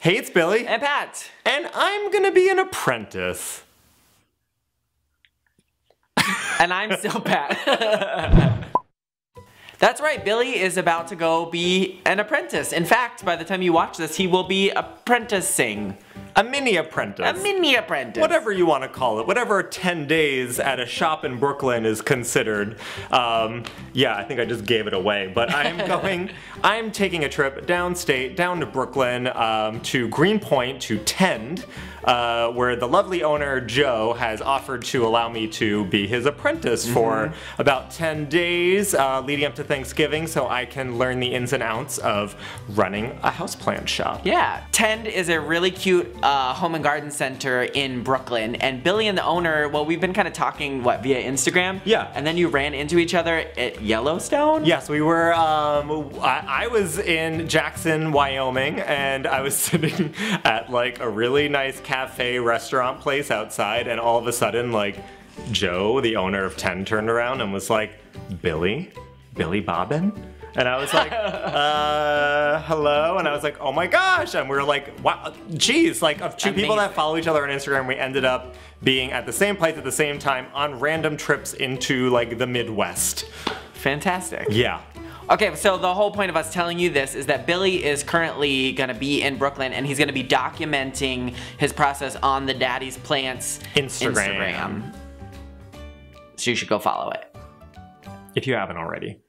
Hey, it's Billy. And Pat. And I'm gonna be an apprentice. And I'm still Pat. That's right, Billy is about to go be an apprentice. In fact, by the time you watch this, he will be apprenticing. A mini apprentice. A mini apprentice. Whatever you want to call it. Whatever 10 days at a shop in Brooklyn is considered. Yeah, I think I just gave it away. But I'm taking a trip downstate, down to Brooklyn, to Greenpoint to tend, where the lovely owner, Joe, has offered to allow me to be his apprentice for about 10 days leading up to Thanksgiving, so I can learn the ins and outs of running a houseplant shop. Yeah, Tend is a really cute home and garden center in Brooklyn, and Billy and the owner, well, we've been kind of talking, via Instagram? Yeah. And then you ran into each other at Yellowstone? Yes, we were, I was in Jackson, Wyoming, and I was sitting at like a really nice cafe restaurant place outside, and all of a sudden, like, Joe, the owner of Tend, turned around and was like, Billy Bobbin? And I was like, hello? And I was like, oh my gosh. And we were like, wow, geez, like of two people that follow each other on Instagram, we ended up being at the same place at the same time on random trips into like the Midwest. Fantastic. Yeah. Okay, so the whole point of us telling you this is that Billy is currently gonna be in Brooklyn and he's gonna be documenting his process on the Daddy's Plants Instagram. So you should go follow it. If you haven't already.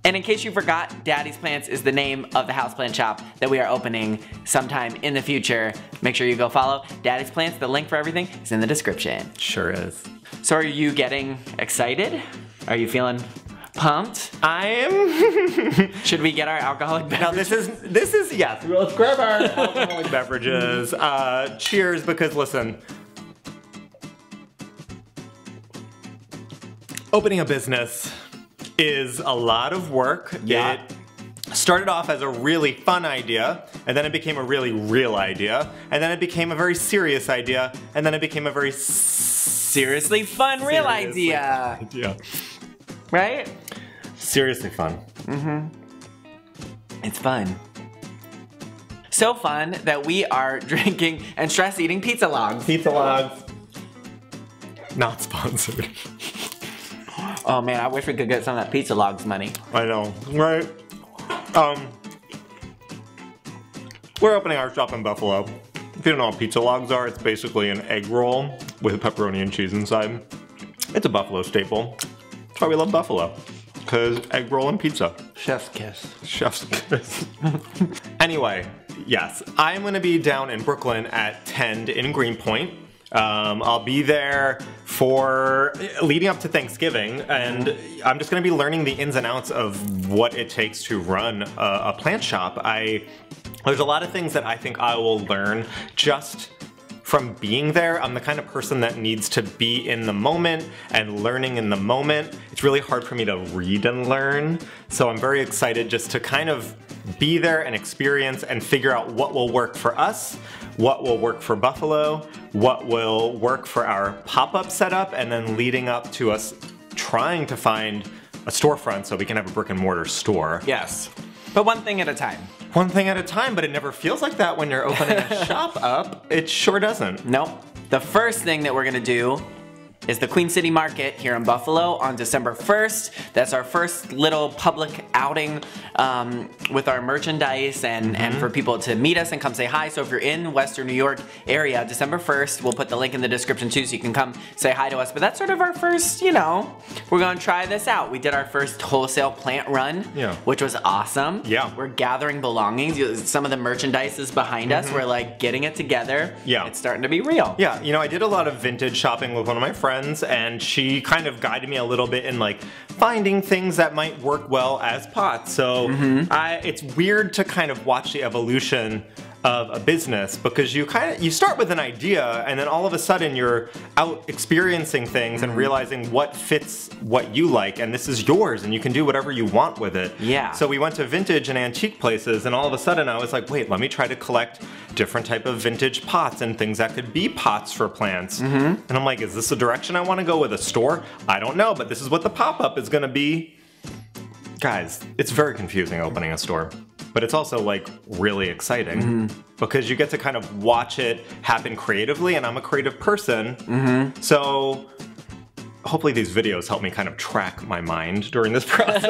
And in case you forgot, Daddy's Plants is the name of the houseplant shop that we are opening sometime in the future. Make sure you go follow Daddy's Plants. The link for everything is in the description. Sure is. So are you getting excited? Are you feeling pumped? I am. Should we get our alcoholic beverages? Now this is, yes, let's grab our alcoholic beverages. Cheers, because listen. Opening a business is a lot of work. Yeah. It started off as a really fun idea, and then it became a really real idea, and then it became a very serious idea, and then it became a very seriously fun real idea. Right? Seriously fun. It's fun. So fun that we are drinking and stress eating pizza logs. Pizza logs. Not sponsored. Oh man, I wish we could get some of that pizza logs money. I know, right? We're opening our shop in Buffalo. If you don't know what pizza logs are, it's basically an egg roll with pepperoni and cheese inside. It's a Buffalo staple. That's why we love Buffalo. Because egg roll and pizza. Chef's kiss. Chef's kiss. Anyway, yes, I'm gonna be down in Brooklyn at Tend in Greenpoint. I'll be there for leading up to Thanksgiving, and I'm just gonna be learning the ins and outs of what it takes to run a plant shop. There's a lot of things that I think I will learn just from being there. I'm the kind of person that needs to be in the moment and learning in the moment. It's really hard for me to read and learn, so I'm very excited just to kind of be there and experience and figure out what will work for us, what will work for Buffalo, what will work for our pop-up setup, and then leading up to us trying to find a storefront so we can have a brick and mortar store. Yes, but one thing at a time. One thing at a time, but it never feels like that when you're opening a shop up. It sure doesn't. Nope. The first thing that we're gonna do is the Queen City Market here in Buffalo on December 1st. That's our first little public outing with our merchandise and for people to meet us and come say hi. So if you're in Western New York area, December 1st, we'll put the link in the description too so you can come say hi to us. But that's sort of our first, you know, we're gonna try this out. We did our first wholesale plant run, which was awesome. Yeah. We're gathering belongings. Some of the merchandise is behind us. We're like getting it together. Yeah. It's starting to be real. Yeah, you know, I did a lot of vintage shopping with one of my friends, and she kind of guided me a little bit in like finding things that might work well as pots. So it's weird to kind of watch the evolution of a business, because you start with an idea and then all of a sudden you're out experiencing things and realizing what fits what you like, and this is yours and you can do whatever you want with it. Yeah. So we went to vintage and antique places, and all of a sudden I was like, wait, let me try to collect different type of vintage pots and things that could be pots for plants. And I'm like, is this the direction I want to go with a store? I don't know, but this is what the pop-up is gonna be Guys, it's very confusing opening a store, but it's also like really exciting because you get to kind of watch it happen creatively, and I'm a creative person, so hopefully these videos help me kind of track my mind during this process.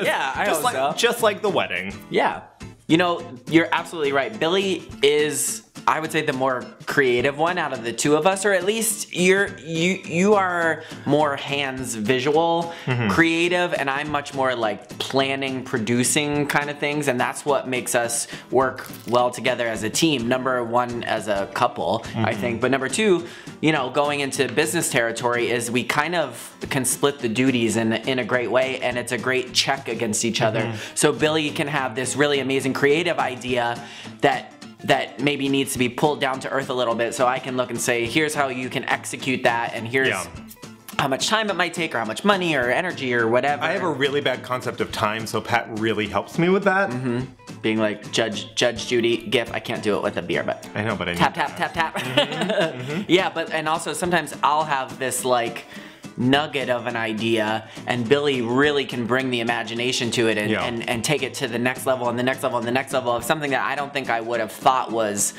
Yeah, I hope so. Just like the wedding. Yeah. You know, you're absolutely right. Billy is, I would say, the more creative one out of the two of us, or at least you are more hands visual, creative, and I'm much more like planning, producing kind of things, and that's what makes us work well together as a team. Number one, as a couple, I think, but number two, you know, going into business territory is we kind of can split the duties in a great way, and it's a great check against each other. So Billy can have this really amazing creative idea that maybe needs to be pulled down to earth a little bit, so I can look and say, here's how you can execute that, and here's how much time it might take, or how much money or energy or whatever. I have a really bad concept of time, so Pat really helps me with that. Being like Judge Judy, GIF, I can't do it with a beer, but I know, but I need tap, tap, tap, tap. Yeah, but, and also sometimes I'll have this like nugget of an idea, and Billy really can bring the imagination to it and take it to the next level and the next level and the next level of something that I don't think I would have thought was,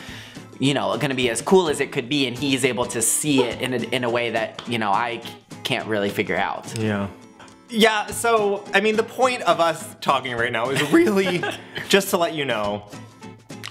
you know, gonna be as cool as it could be, and he's able to see it in a way that, you know, I can't really figure out. Yeah, so, I mean, the point of us talking right now is really just to let you know,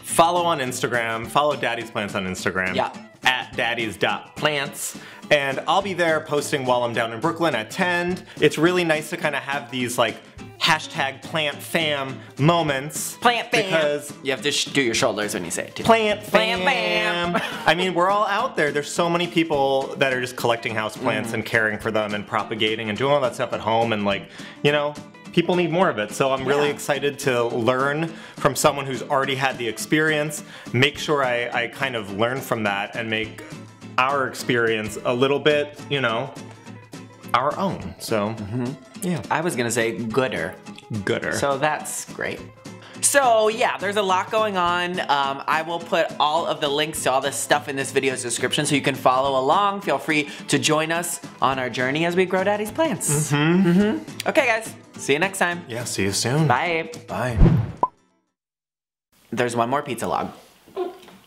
follow on Instagram, follow Daddy's Plants on Instagram, at daddies.plants, and I'll be there posting while I'm down in Brooklyn at 10. It's really nice to kind of have these, like, hashtag plant fam moments. Plant fam. Because you have to do your shoulders when you say it too. Plant fam. I mean, we're all out there. There's so many people that are just collecting houseplants and caring for them and propagating and doing all that stuff at home, and like, you know, people need more of it. So I'm really excited to learn from someone who's already had the experience, make sure I kind of learn from that and make our experience a little bit, you know, our own. So, yeah. I was gonna say gooder. Gooder. So that's great. So yeah, there's a lot going on. I will put all of the links to all this stuff in this video's description so you can follow along. Feel free to join us on our journey as we grow Daddy's plants. Okay guys, see you next time. Yeah, see you soon. Bye. Bye. There's one more pizza log.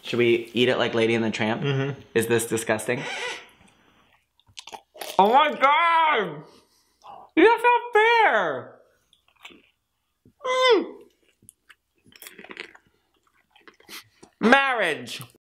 Should we eat it like Lady and the Tramp? Is this disgusting? Oh my god! That's not fair! Marriage!